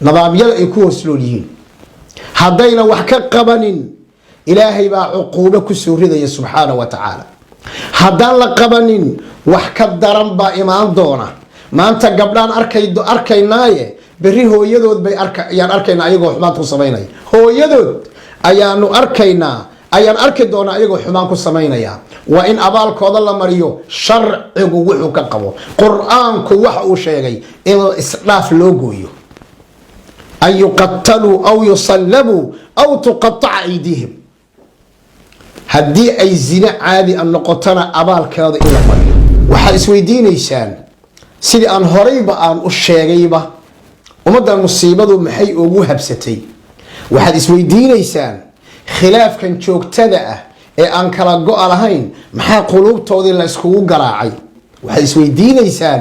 nidaamyada ay ku hoosloolyihiin haddayna wax ka qabanin ilaahay baa cuquubo ku soo ridaya subxaanahu wa tacaala haddaan la qabanin wax ka daran baa imaan doona maanta gabdhaan arkaynaaye berri hooyadood ayaan arkaynaa ayagoo xumaan ku samaynaya hooyadood ayaan arki doonaa ayagoo xumaan ku samaynaya waa in abaalkooda la mariyo sharcigu wuxuu ka qabo qur-aanku waxa uu sheegay in isdhaaf loo gooyo an yuqataluu aw yusallabuu aw tuqataca aydiihim haddii ay zina caadi a noqotona abaalkeeda in la mariyo waxaad isweydiinaysaan sidii aan horeyba aan u sheegayba ummaddan musiibadu maxay ugu habsatay waxaad isweydiinaysaan khilaafkan joogtada ah ee aan kala go-a lahayn maxaa quluubtoodii la iskugu garaacay waxaad isweydiinaysaan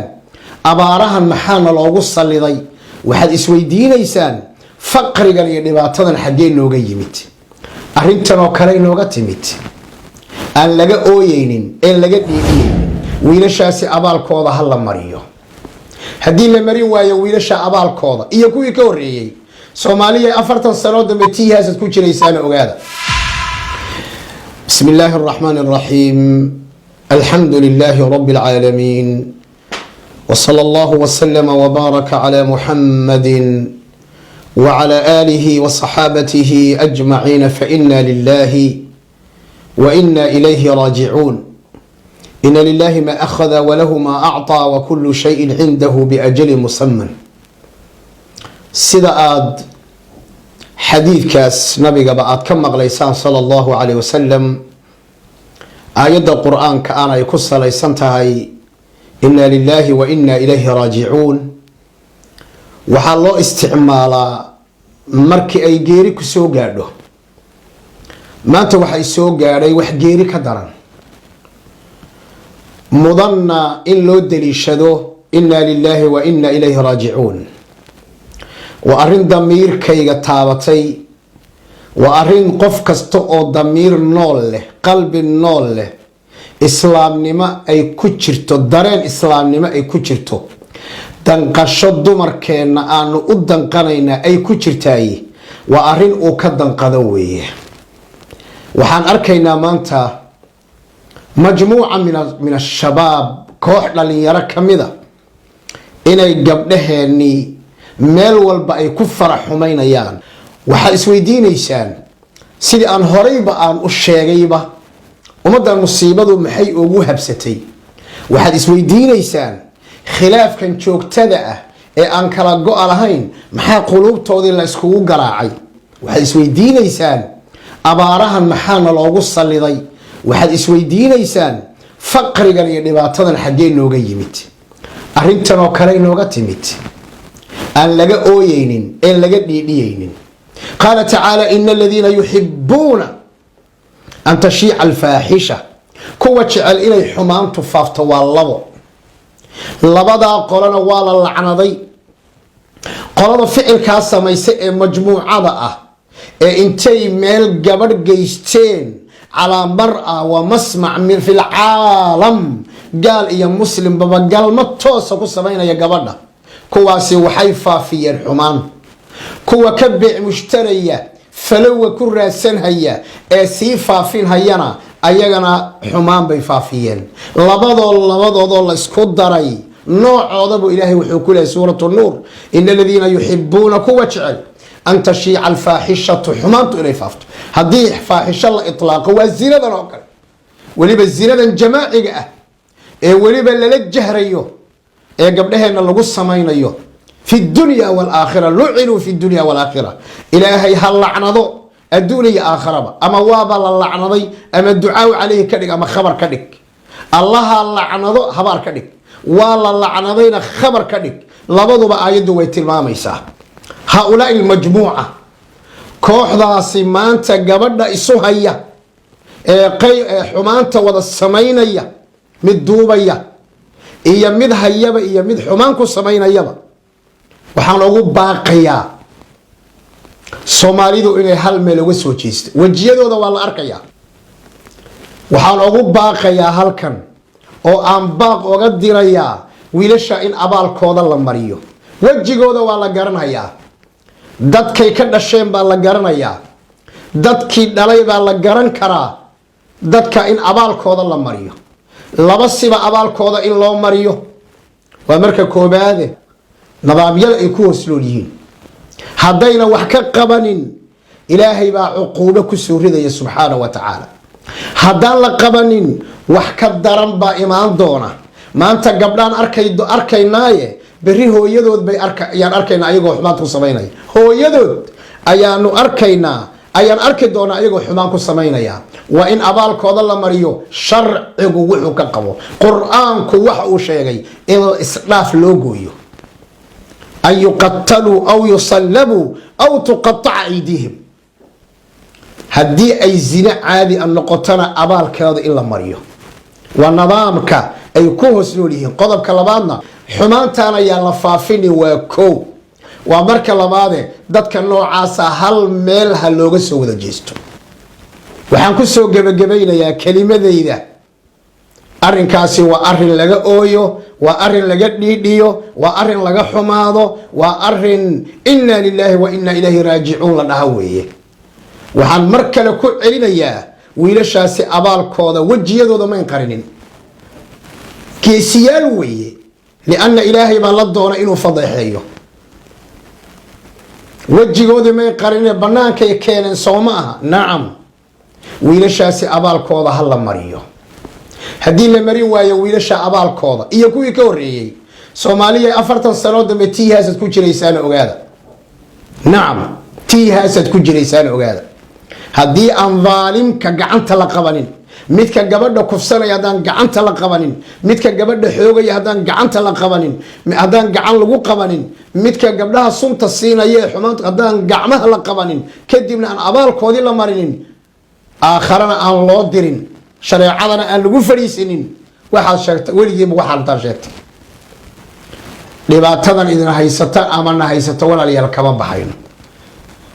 abaarahan maxaana loogu salliday waxaad isweydiinaysaan faqrigan iyo dhibaatadan xaggee nooga yimid arrintan oo kale nooga timid aan laga ooyeynin ee laga dhiibiyeynin wiilashaasi abaalkooda ha la mariyo haddii la marin waayo wiilasha abaalkooda iyo kuwii ka horreeyey soomaaliya 40 sano dambe tiihaasad ku jiraysaan ogaada بسم الله الرحمن الرحيم الحمد لله رب العالمين وصلى الله وسلم وبارك على محمد وعلى آله وصحابته أجمعين فإنا لله وإنا إليه راجعون إن لله ما أخذ وله ما أعطى وكل شيء عنده بأجل مسمى سيداد حديث كاس نبي بعد كم غليسان صلى الله عليه وسلم آيات القرآن كأنا يكس ليسنتهاي إنا لله وإنا إليه راجعون وحالله استعمالا مركي أي جيري كسو قادو ما أنت وحي سو قادي وح جيري كدران مضنا إن لو دليشدو إنا لله وإنا إليه راجعون وأرين ضمير كي تابتي وأرين قف كستو ضمير نول له قلب نول له إسلام نما أي كتشرتو دارين إسلام نما أي كتشرتو دنقشو دمر كينا آنو أدنقنينا أي كتشرتاي وأرين أو كدنقدوي وحان أركينا مانتا مجموعة من الشباب كوح لن يرى كمذا إني قبلهني meel walba ay ku farax xumaynayaan waxaad isweydiinaysaan sidii aan horeyba aan u sheegayba ummaddan musiibadu maxay ugu habsatay waxaad isweydiinaysaan khilaafkan joogtada ah ee aan kala go-a lahayn maxaa quluubtoodii la iskugu garaacay waxaad isweydiinaysaan abaarahan maxaana loogu salliday waxaad isweydiinaysaan faqrigan iyo dhibaatadan xaggee nooga yimid arrintan oo kale nooga timid أن لقى أويين إن لقى ديديين قال تعالى إن الذين يحبون أن تشيع الفاحشة كوة إلى حمان تفافت والله لبدا قولنا والا اللعنة ذي قولنا فعل كاسا ما يسئ مجموعة انتي ميل قبر جيستين على مرأة ومسمع من في العالم قال يا مسلم بابا قال ما توسى قصة بين يا قبرنا كواسي وحي فافيا الحمان كوا كبع مشترية فلو كرة سن هيا سي فافين هيانا أيغانا حمان بي فافيين لبضو الله اسكود داري نوع عضب إلهي وحكوله سورة النور إن الذين يحبون كوا جعل أن تشيع الفاحشة حمان إلي فافتو هذه فاحشة الله إطلاق والزينة نوكل وليب الزينة جماعي وليب اللي الجهريو قبلهن لغو سمينيو في الدنيا والآخرة لعنوا في الدنيا والآخرة إلهي هاللعنضو الدنيا آخرة أما وابا اللعنضي أما الدعاء عليه كدك أما خبر كدك الله اللعنضو خبر كدك والله اللعنضين خبر كدك لبضوا بآيدو ويتلماميسا هؤلاء المجموعة كوح ذا سمانتا قبلنا إسوهية حمانتا وذا السمينية مدوبية iyo mid hayaba iyo mid xumaan ku sameynayaba waxaan ugu baaqayaa Soomaalidu inay hal meel uga soo jeesto wajiyadooda waa la arkayaa waxaan ugu baaqayaa halkan oo aan baaq uga dirayaa wiilasha in abaalkooda la mariyo wajigooda waa la garanayaa dadkay ka dhasheen baa la garanayaa, dadkii dhalay baa la garan karaa. dadka in abaalkooda la mariyo, laba siba abaalkooda in loo mariyo. waa marka koobaade nidaamyada ay ku hooslool yihiin, haddayna wax ka qabanin ilaahay baa cuquubo ku soo ridaya subxaanahu wa tacaala. haddaan la qabanin wax ka daran baa imaan doona. maanta gabdhaan arkaynaaye berri hooyadood ayaan arkaynaa ayagoo xumaan ku samaynaya. hooyadood ayaan arki doonaa ayagoo xumaan ku samaynaya. waa in abaalkooda la mariyo sharcigu wuxuu ka qabo. qur-aanku waxa uu sheegay in isdhaaf loo gooyo, an yuqataluu aw yusallabuu aw tuqataca aydiihim. haddii ay zina caadi a noqotona abaalkeeda in la mariyo. waa nidaamka ay ku hoos nool yihiin. qodobka labaadna xumaantaan ayaan la faafini. waa kow. waa marka labaade dadka noocaasa hal meel ha looga soo wada jeesto. waxaan ku soo gebagabaynayaa kelimadayda, arrinkaasi waa arrin laga ooyo, waa arrin laga dhiidhiyo, waa arrin laga xumaado, waa arrin inna lillahi wa inna ilayhi raajicuun la dhaha weeye. waxaan mar kale ku celinayaa wiilashaasi abaalkooda wejiyadooda mayn qarinin. geesiyaal weeye, lianna ilaahay baa la doona inuu fadeexeeyo. wejigoodii may qarinin, bannaankay keeneen soo ma aha. nacam, wiilashaasi abaalkooda ha la mariyo. haddii la marin waayo wiilasha abaalkooda iyo kuwii ka horreeyey, soomaaliya 40 sanoo dambe tiihaasaad ku jiraysaana ogaada. nacam, tiihaasaad ku jiraysaana ogaada. haddii aan daalimka gacanta la qabanin, midka gabadha kufsanaya haddaan gacanta la qabanin, midka gabadha xoogaya haddaan gacanta la qabanin, haddaan gacan lagu qabanin, midka gabdhaha sunta siinaya ee xumaanta haddaan gacmaha la qabanin, kadibna aan abaalkoodii la marinin, aakharana aan loo dirin, shareecadana aan lagu fadhiisinin, waxaad sheegtay weligiiba waxaad intaan sheegtay. dhibaatadan idin haysata ama na haysata walaalayaal kama baxayno.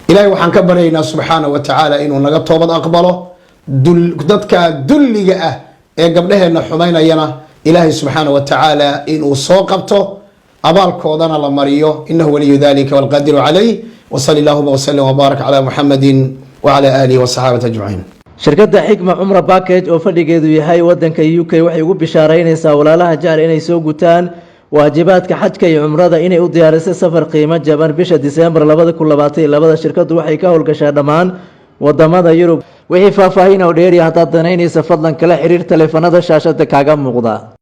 ilaahay waxaan ka baryaynaa subxaanahu wa tacaala inuu naga toobad aqbalo. dadka dulliga ah ee gabdhaheenna xumaynayana ilaahay subxaanahu wa tacaala inuu soo qabto, abaalkoodana la mariyo. inahu waliyu dalika walqadiru calayh. wasali allahuma wasalim wabaarak calaa muxamadin wacala aalihi wasaxaabati ajmaciin. shirkadda xikma cumra package oo fadhigeedu yahay wadanka UK waxay ugu bishaaraynaysaa walaalaha jecel inay soo gutaan waajibaadka xajka iyo cumrada inay u diyaarisay safar qiimo jaban bisha Diseembar 2022. shirkaddu waxay ka howlgashaa dhammaan wadamada Yurub. wixii faahfaahin oo dheeri ah haddaad danaynaysa fadlan kala xiriir taleefanada shaashada kaaga muuqda.